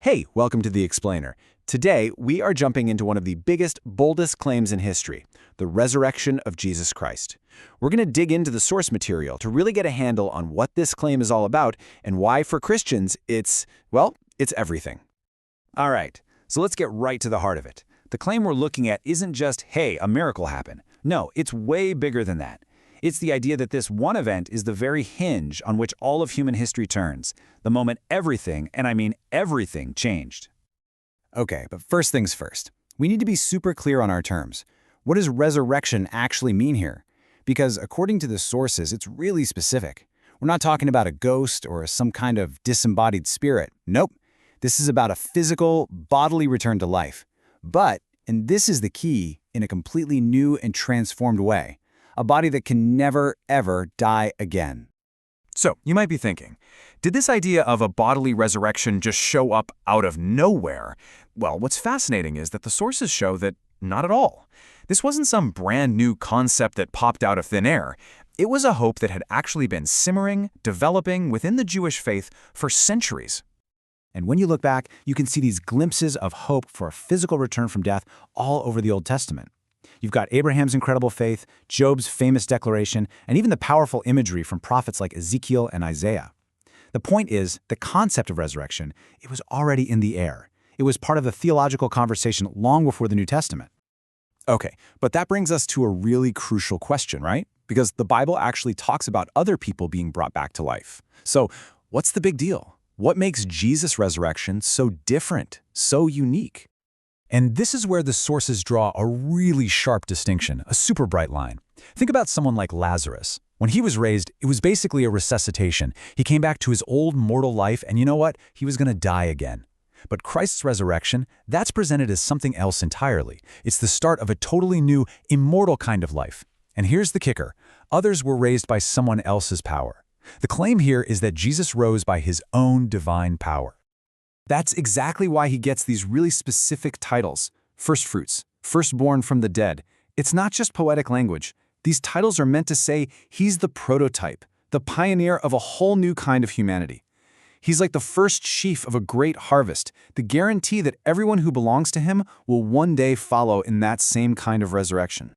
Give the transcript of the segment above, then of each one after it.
Hey, welcome to The Explainer. Today, we are jumping into one of the biggest, boldest claims in history, the resurrection of Jesus Christ. We're going to dig into the source material to really get a handle on what this claim is all about and why, for Christians, it's everything. All right, so let's get right to the heart of it. The claim we're looking at isn't just, hey, a miracle happened. No, it's way bigger than that. It's the idea that this one event is the very hinge on which all of human history turns, the moment everything, and I mean everything, changed. Okay, but first things first. We need to be super clear on our terms. What does resurrection actually mean here? Because according to the sources, it's really specific. We're not talking about a ghost or some kind of disembodied spirit. Nope. This is about a physical, bodily return to life. But, and this is the key, in a completely new and transformed way. A body that can never, ever die again. So, you might be thinking, did this idea of a bodily resurrection just show up out of nowhere? Well, what's fascinating is that the sources show that not at all. This wasn't some brand new concept that popped out of thin air. It was a hope that had actually been simmering, developing within the Jewish faith for centuries. And when you look back, you can see these glimpses of hope for a physical return from death all over the Old Testament. You've got Abraham's incredible faith, Job's famous declaration, and even the powerful imagery from prophets like Ezekiel and Isaiah. The point is, the concept of resurrection, it was already in the air. It was part of the theological conversation long before the New Testament. Okay, but that brings us to a really crucial question, right? Because the Bible actually talks about other people being brought back to life. So, what's the big deal? What makes Jesus' resurrection so different, so unique? And this is where the sources draw a really sharp distinction, a super bright line. Think about someone like Lazarus. When he was raised, it was basically a resuscitation. He came back to his old mortal life, and you know what? He was going to die again. But Christ's resurrection, that's presented as something else entirely. It's the start of a totally new, immortal kind of life. And here's the kicker. Others were raised by someone else's power. The claim here is that Jesus rose by his own divine power. That's exactly why he gets these really specific titles. First fruits, firstborn from the dead. It's not just poetic language. These titles are meant to say he's the prototype, the pioneer of a whole new kind of humanity. He's like the first sheaf of a great harvest, the guarantee that everyone who belongs to him will one day follow in that same kind of resurrection.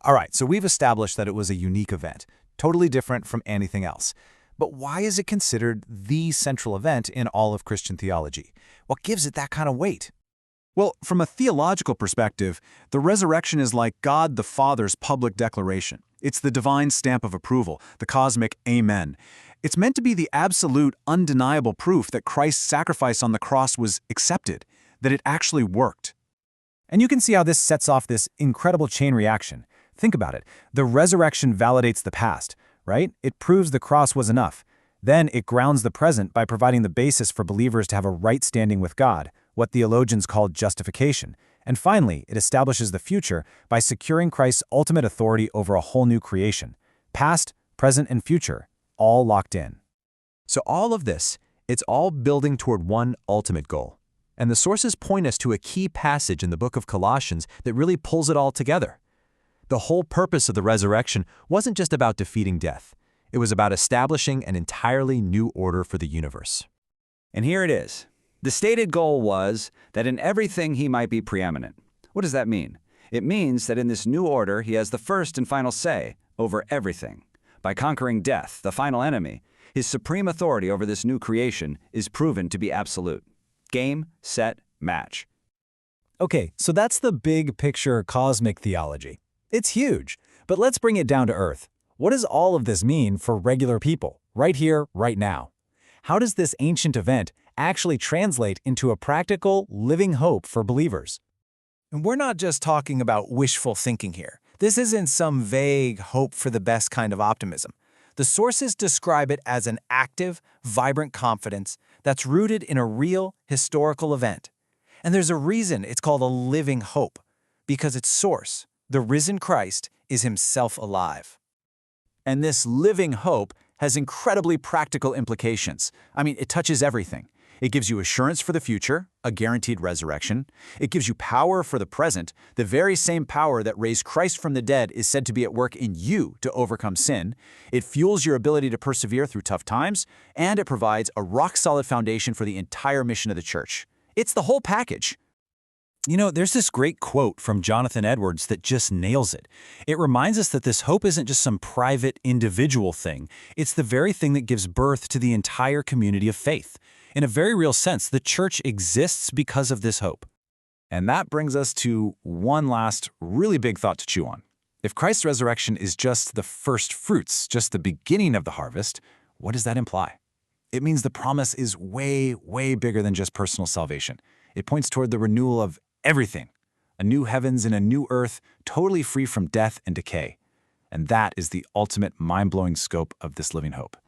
All right, so we've established that it was a unique event, totally different from anything else. But why is it considered the central event in all of Christian theology? What gives it that kind of weight? Well, from a theological perspective, the resurrection is like God the Father's public declaration. It's the divine stamp of approval, the cosmic amen. It's meant to be the absolute, undeniable proof that Christ's sacrifice on the cross was accepted, that it actually worked. And you can see how this sets off this incredible chain reaction. Think about it. The resurrection validates the past, right? It proves the cross was enough. Then it grounds the present by providing the basis for believers to have a right standing with God, what theologians call justification. And finally, it establishes the future by securing Christ's ultimate authority over a whole new creation. Past, present, and future, all locked in. So all of this, it's all building toward one ultimate goal. And the sources point us to a key passage in the book of Colossians that really pulls it all together. The whole purpose of the resurrection wasn't just about defeating death. It was about establishing an entirely new order for the universe. And here it is. The stated goal was that in everything he might be preeminent. What does that mean? It means that in this new order he has the first and final say over everything. By conquering death, the final enemy, his supreme authority over this new creation is proven to be absolute. Game, set, match. Okay, so that's the big picture cosmic theology. It's huge, but let's bring it down to earth. What does all of this mean for regular people, right here, right now? How does this ancient event actually translate into a practical, living hope for believers? And we're not just talking about wishful thinking here. This isn't some vague hope for the best kind of optimism. The sources describe it as an active, vibrant confidence that's rooted in a real, historical event. And there's a reason it's called a living hope, because its source, the risen Christ, is himself alive. And this living hope has incredibly practical implications. I mean, it touches everything. It gives you assurance for the future, a guaranteed resurrection. It gives you power for the present. The very same power that raised Christ from the dead is said to be at work in you to overcome sin. It fuels your ability to persevere through tough times, and it provides a rock-solid foundation for the entire mission of the church. It's the whole package. You know, there's this great quote from Jonathan Edwards that just nails it. It reminds us that this hope isn't just some private, individual thing. It's the very thing that gives birth to the entire community of faith. In a very real sense, the church exists because of this hope. And that brings us to one last really big thought to chew on. If Christ's resurrection is just the first fruits, just the beginning of the harvest, what does that imply? It means the promise is way, way bigger than just personal salvation. It points toward the renewal of everything, a new heavens and a new earth, totally free from death and decay. And that is the ultimate mind-blowing scope of this living hope.